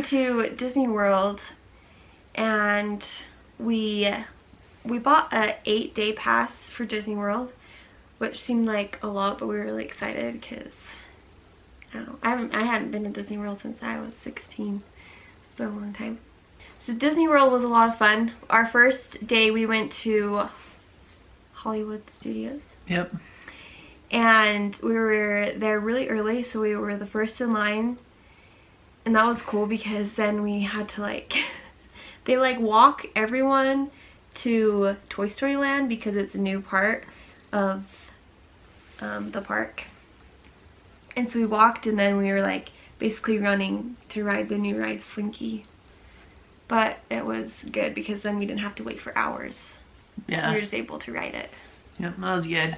to Disney World and we bought a 8-day pass for Disney World, which seemed like a lot, but we were really excited because I don't know, I hadn't been to Disney World since I was 16. It's been a long time. So Disney World was a lot of fun. Our first day we went to Hollywood Studios. Yep. And we were there really early, so we were the first in line. And that was cool because then we had to like, they like walk everyone to Toy Story Land because it's a new part of the park. And so we walked and then we were like basically running to ride the new ride Slinky. But it was good because then we didn't have to wait for hours. Yeah. We were just able to ride it. Yep, that was good.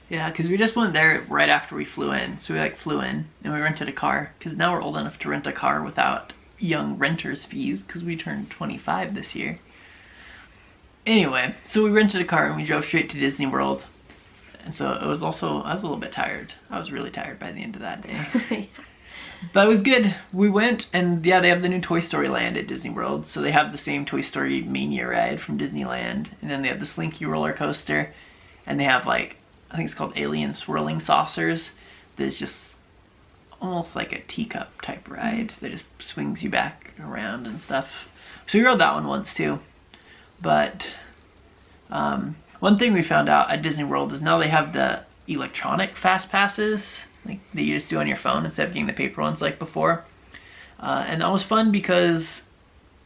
Yeah, because we just went there right after we flew in. So we like flew in and we rented a car because now we're old enough to rent a car without young renters fees because we turned 25 this year. Anyway, so we rented a car and we drove straight to Disney World. And so it was also, I was a little bit tired. I was really tired by the end of that day. Yeah. But it was good. We went and yeah, they have the new Toy Story Land at Disney World. So they have the same Toy Story Mania ride from Disneyland. And then they have the Slinky roller coaster. And they have like, I think it's called Alien Swirling Saucers. That's just almost like a teacup type ride that just swings you back around and stuff. So we rode that one once too. But one thing we found out at Disney World is now they have the electronic fast passes, like that you just do on your phone instead of getting the paper ones like before. And that was fun because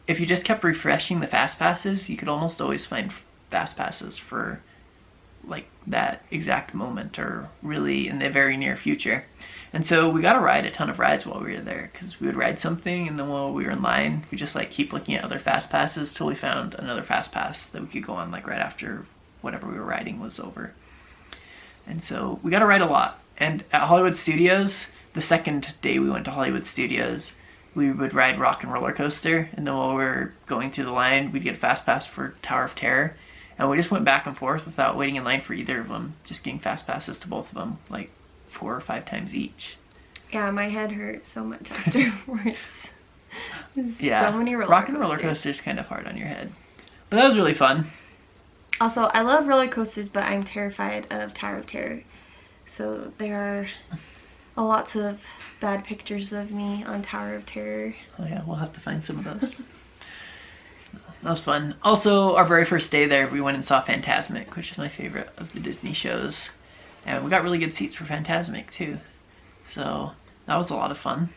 if you just kept refreshing the fast passes, you could almost always find fast passes for like that exact moment or really in the very near future. And so we got to ride a ton of rides while we were there because we would ride something and then while we were in line we just like keep looking at other fast passes till we found another fast pass that we could go on like right after whatever we were riding was over. And so we got to ride a lot. And at Hollywood Studios, the second day we went to Hollywood Studios, we would ride Rock and Roller Coaster, and then while we were going through the line we'd get a fast pass for Tower of Terror. And we just went back and forth without waiting in line for either of them, just getting fast passes to both of them, like 4 or 5 times each. Yeah, my head hurt so much afterwards. Yeah, so many roller Rock and Roller Coaster is kind of hard on your head. But that was really fun. Also, I love roller coasters, but I'm terrified of Tower of Terror. So there are lots of bad pictures of me on Tower of Terror. Oh yeah, we'll have to find some of those. That was fun. Also, our very first day there, we went and saw Fantasmic, which is my favorite of the Disney shows. And we got really good seats for Fantasmic, too. So, that was a lot of fun.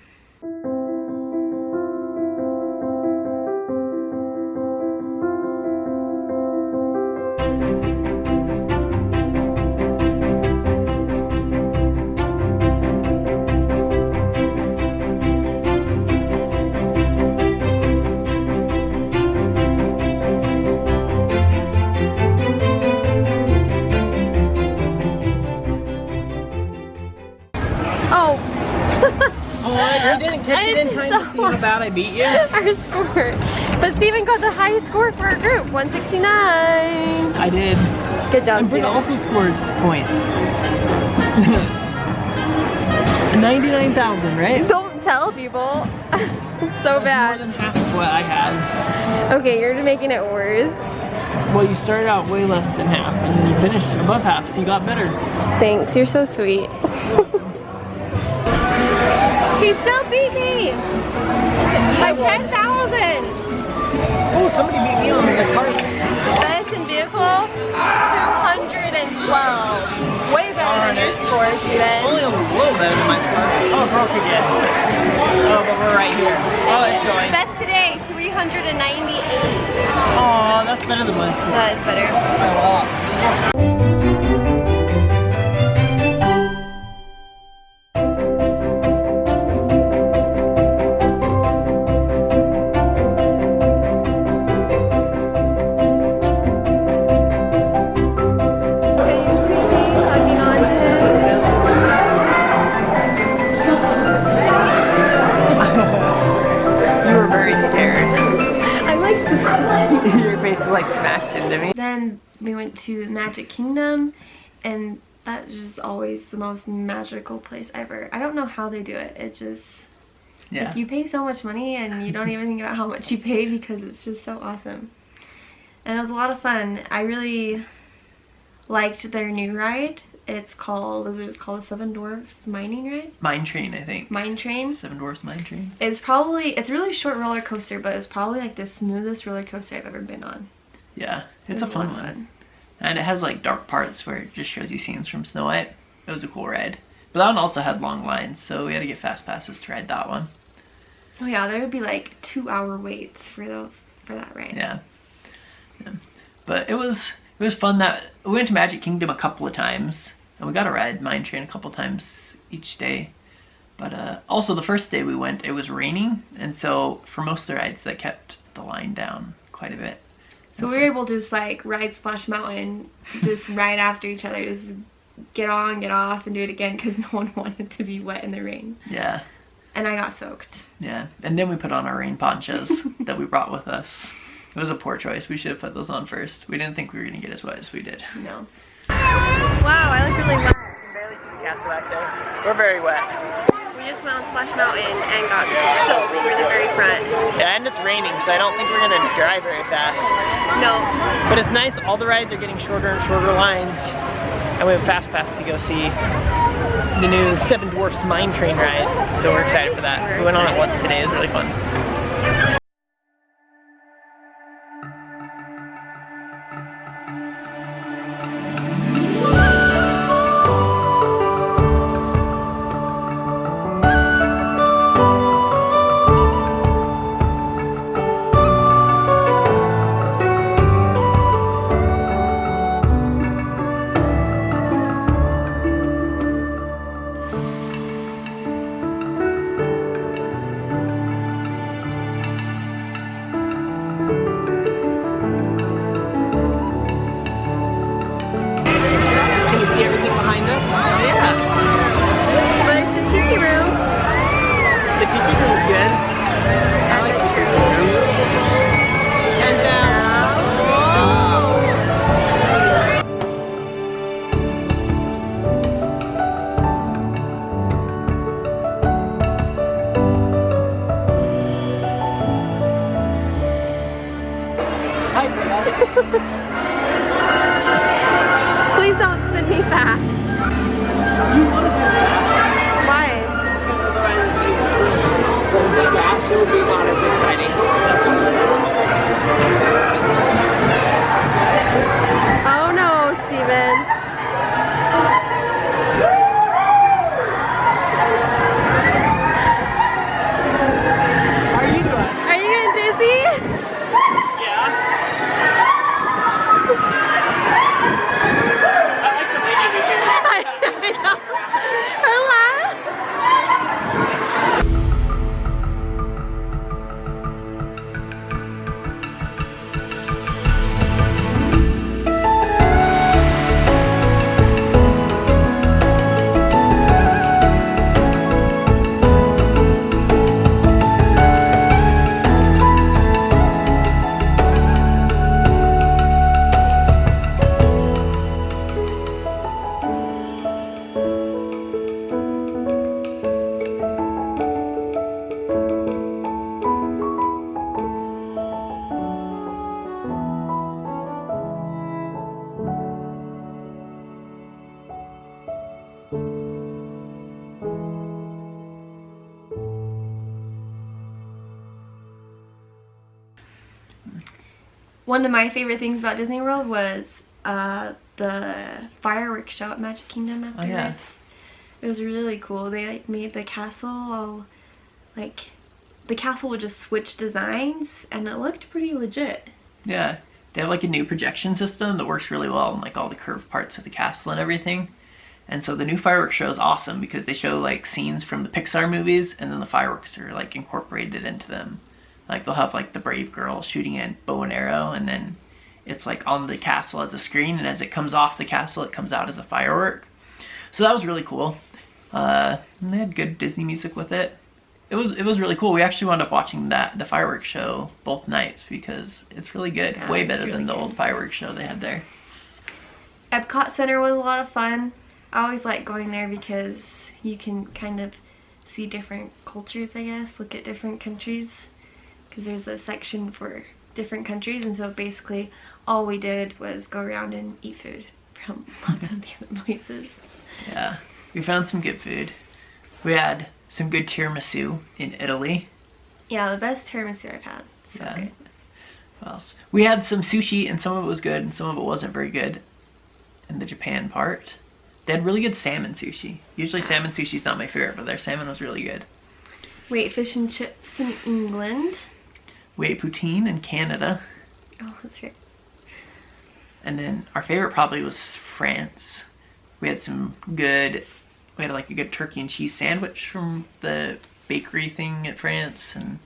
I didn't catch it in time to see how bad I beat you. Our score. But Steven got the highest score for our group, 169. I did. Good job, And Britt Steven. also scored points. 99,000, right? Don't tell people. So That's bad. more than half of what I had. Okay, you're making it worse. Well, you started out way less than half, and then you finished above half, so you got better. Thanks, you're so sweet. He still beat me! By 10,000! Oh, somebody beat me on the cart. Best in vehicle, 212. Way better than your score, Steven. Only a little better than my score. Oh, broke again. Oh, but we're right here. Oh, it's going. Best today, 398. Oh, that's better than my score. That is better. By a lot. Your face is like smashed into me. Then we went to Magic Kingdom, and that's just always the most magical place ever. I don't know how they do it. It just... Yeah. Like, you pay so much money and you don't even think about how much you pay because it's just so awesome. And it was a lot of fun. I really liked their new ride. It's called the Seven Dwarfs Mining Ride? Mine Train, I think. Mine Train. Seven Dwarfs Mine Train. It's a really short roller coaster, but it's probably like the smoothest roller coaster I've ever been on. Yeah, it's a fun one. And it has like dark parts where it just shows you scenes from Snow White. It was a cool ride. But that one also had long lines, so we had to get fast passes to ride that one. Oh yeah, there would be like 2-hour waits for that ride. Yeah. But it was fun. That we went to Magic Kingdom a couple of times, and we got to ride Mine Train a couple times each day. But also the first day we went, it was raining, and so for most of the rides that kept the line down quite a bit. So we were able to just like ride Splash Mountain just right after each other, just get on, get off, and do it again because no one wanted to be wet in the rain. Yeah. And I got soaked. Yeah, and then we put on our rain ponchos that we brought with us. It was a poor choice. We should have put those on first. We didn't think we were going to get as wet as we did. No. Wow, I look really wet. You can barely see the castle back there. We're very wet. We just went on Splash Mountain and got soaked. We're in the very front. Yeah, and it's raining, so I don't think we're going to drive very fast. No. But it's nice. All the rides are getting shorter and shorter lines. And we have a fast pass to go see the new Seven Dwarfs Mine Train ride. So we're excited for that. We went on it once today. It was really fun. Please don't spin me fast. You want to spin fast? Why? Because otherwise, spin fast, it would be not as exciting. That's all. Oh no, Steven. How are you doing? Are you getting dizzy? Yeah. I like the lady we hear. I know. Her laugh. One of my favorite things about Disney World was the fireworks show at Magic Kingdom afterwards. Oh, yeah. It was really cool. They like made the castle all like the castle would just switch designs and it looked pretty legit. Yeah. They have like a new projection system that works really well in like all the curved parts of the castle and everything. And so the new fireworks show is awesome because they show like scenes from the Pixar movies and then the fireworks are like incorporated into them. Like they'll have like the brave girl shooting a bow and arrow and then it's like on the castle as a screen and as it comes off the castle it comes out as a firework. So that was really cool. And they had good Disney music with it. It was really cool. We actually wound up watching the fireworks show both nights because it's really good. Yeah, way it's better really than the good. old fireworks show they had there. Epcot Center was a lot of fun. I always like going there because you can kind of see different cultures, I guess, look at different countries, because there's a section for different countries, and so basically all we did was go around and eat food from lots of the other places. Yeah, we found some good food. We had some good tiramisu in Italy. Yeah, the best tiramisu I've had. So Yeah. good. What else? We had some sushi, and some of it was good, and some of it wasn't very good in the Japan part. They had really good salmon sushi. Usually salmon sushi's not my favorite, but their salmon was really good. We ate fish and chips in England. We ate poutine in Canada. Oh, that's right. And then our favorite probably was France. We had like a good turkey and cheese sandwich from the bakery thing at France, and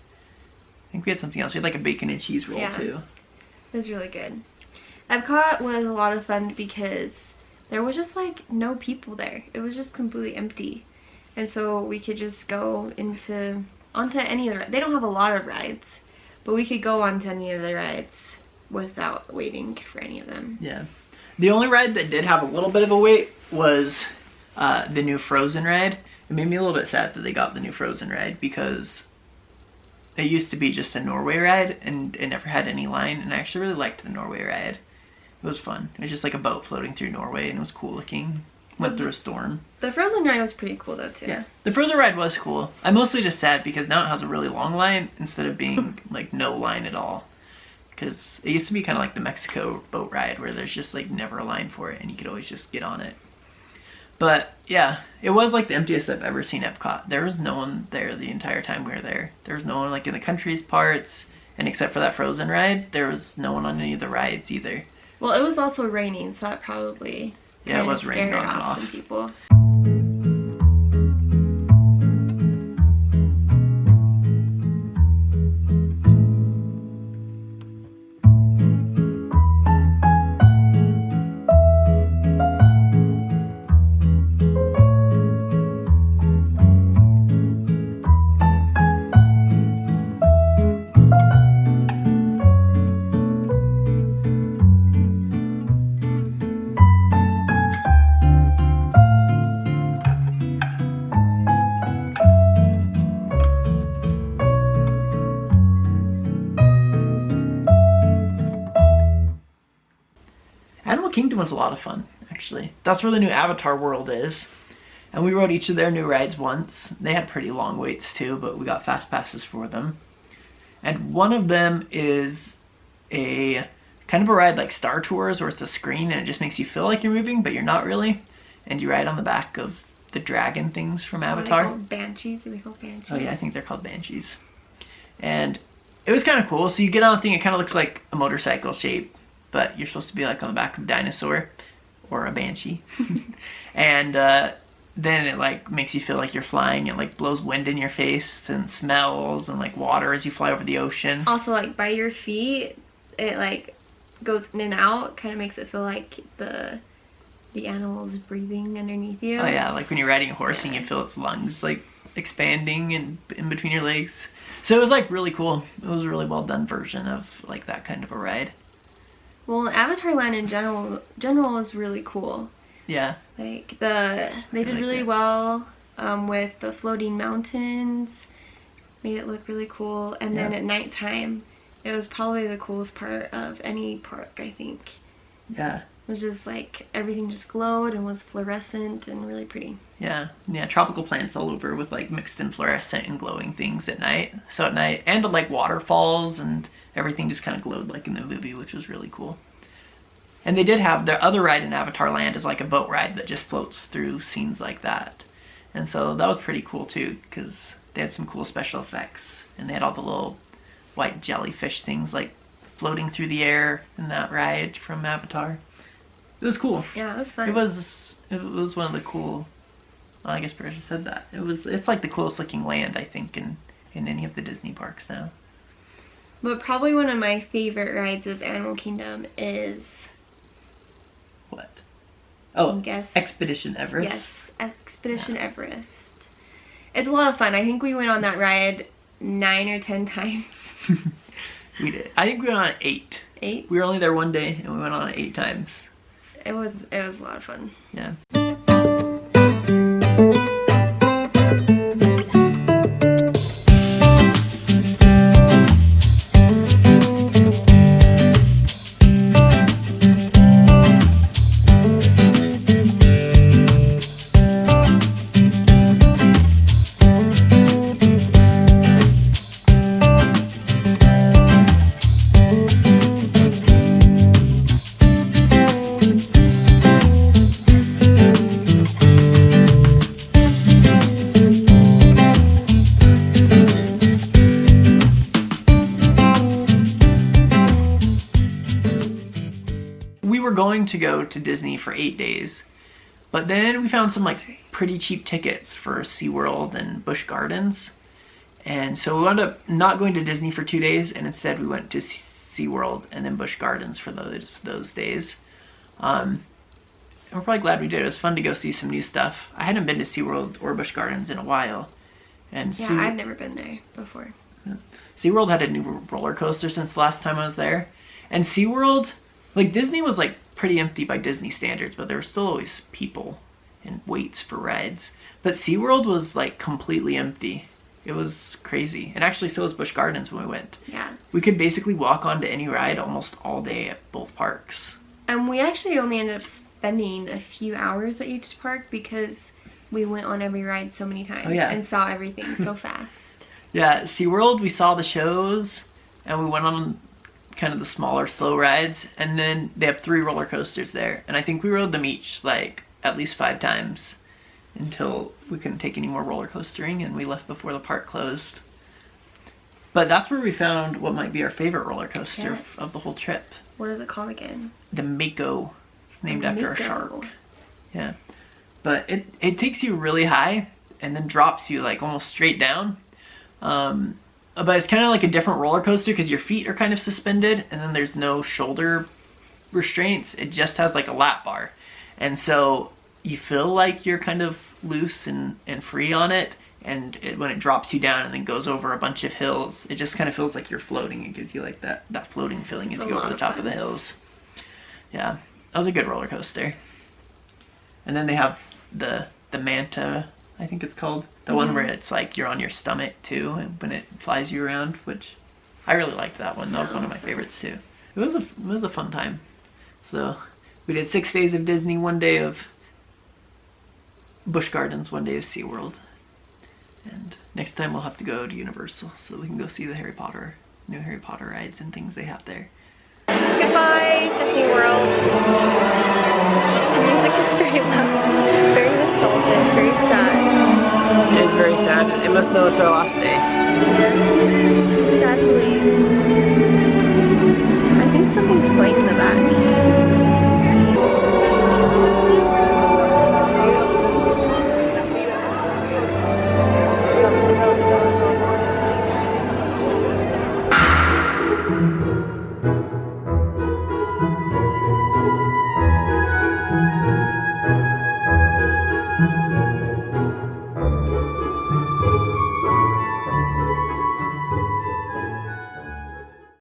I think we had something else. We had like a bacon and cheese roll too. It was really good. Epcot was a lot of fun because there was just like no people there. It was just completely empty. And so we could just go onto any of the rides. They don't have a lot of rides, but we could go onto any of the rides without waiting for any of them. Yeah. The only ride that did have a little bit of a wait was the new Frozen ride. It made me a little bit sad that they got the new Frozen ride, because it used to be just a Norway ride and it never had any line, and I actually really liked the Norway ride. It was fun. It was just like a boat floating through Norway, and it was cool looking. Went through a storm. The Frozen ride was pretty cool though too. Yeah, the Frozen ride was cool. I'm mostly just sad because now it has a really long line instead of being like no line at all. Because it used to be kind of like the Mexico boat ride where there's just like never a line for it and you could always just get on it. But yeah, it was like the emptiest I've ever seen Epcot. There was no one there the entire time we were there. There was no one like in the country's parts, and except for that Frozen ride, there was no one on any of the rides either. Well, it was also raining, so that probably it was raining on and off. Some people. Animal Kingdom was a lot of fun, actually. That's where the new Avatar world is. And we rode each of their new rides once. They had pretty long waits too, but we got fast passes for them. And one of them is a kind of a ride like Star Tours, where it's a screen and it just makes you feel like you're moving, but you're not really. And you ride on the back of the dragon things from Avatar. Are they called banshees? Are they called banshees? Oh yeah, I think they're called banshees. And it was kind of cool. So you get on a thing, it kind of looks like a motorcycle shape, but you're supposed to be like on the back of a dinosaur or a banshee. And then it like makes you feel like you're flying. It like blows wind in your face and smells and like water as you fly over the ocean. Also, like by your feet, it like goes in and out. Kind of makes it feel like the animal is breathing underneath you. Oh yeah, like when you're riding a horse and you feel its lungs like expanding and in between your legs. So it was like really cool. It was a really well done version of like that kind of a ride. Well, Avatar Land in general was really cool. Yeah. Like they did really well with the floating mountains. Made it look really cool. And then at nighttime, it was probably the coolest part of any park, I think. Yeah. It was just like everything just glowed and was fluorescent and really pretty. Yeah, tropical plants all over with like mixed in fluorescent and glowing things at night. So at night, and like waterfalls and everything just kind of glowed like in the movie, which was really cool. And they did have their other ride in Avatar Land is like a boat ride that just floats through scenes like that. And so that was pretty cool too, because they had some cool special effects. And they had all the little white jellyfish things like floating through the air in that ride from Avatar. It was cool. Yeah, it was fun. It was one of the cool. Well, I guess Patricia said that. It's like the coolest looking land I think in any of the Disney parks now. But probably one of my favorite rides of Animal Kingdom is what? Oh, guess Expedition Everest. Yes, Expedition Everest. It's a lot of fun. I think we went on that ride 9 or 10 times. We did. I think we went on it 8. 8? We were only there one day and we went on it 8 times. It was a lot of fun. Yeah. planned to go to Disney for 8 days, but then we found some like pretty cheap tickets for SeaWorld and Busch Gardens. And so we wound up not going to Disney for 2 days, and instead we went to SeaWorld and then Busch Gardens for those days. And we're probably glad we did. It was fun to go see some new stuff. I hadn't been to SeaWorld or Busch Gardens in a while. And yeah, I've never been there before. SeaWorld had a new roller coaster since the last time I was there. And SeaWorld, like Disney was like pretty empty by Disney standards, but there were still always people and waits for rides. But SeaWorld was like completely empty. It was crazy. And actually so was Busch Gardens when we went. Yeah. We could basically walk onto any ride almost all day at both parks. And we actually only ended up spending a few hours at each park because we went on every ride so many times and saw everything so fast. Yeah, SeaWorld, we saw the shows and we went on kind of the smaller, slow rides. And then they have 3 roller coasters there. And I think we rode them each like at least 5 times until we couldn't take any more roller coastering and we left before the park closed. But that's where we found what might be our favorite roller coaster of the whole trip. What is it called again? The Mako. It's named after a shark. Yeah. But it takes you really high and then drops you like almost straight down. But it's kind of like a different roller coaster because your feet are kind of suspended and then there's no shoulder restraints. It just has like a lap bar. And so you feel like you're kind of loose and free on it. And when it drops you down and then goes over a bunch of hills, it just kind of feels like you're floating. It gives you like that floating feeling as you go over the top of the hills. Yeah, that was a good roller coaster. And then they have the Manta, I think it's called. The one where it's like you're on your stomach too and when it flies you around, which I really liked that one. That was one of my favorites too. It was a fun time. So we did 6 days of Disney, 1 day of Busch Gardens, 1 day of SeaWorld. And next time we'll have to go to Universal so we can go see the new Harry Potter rides and things they have there. Goodbye, Disney World. The music is very loud, very nostalgic, very sad. It is very sad. It must know it's our last day.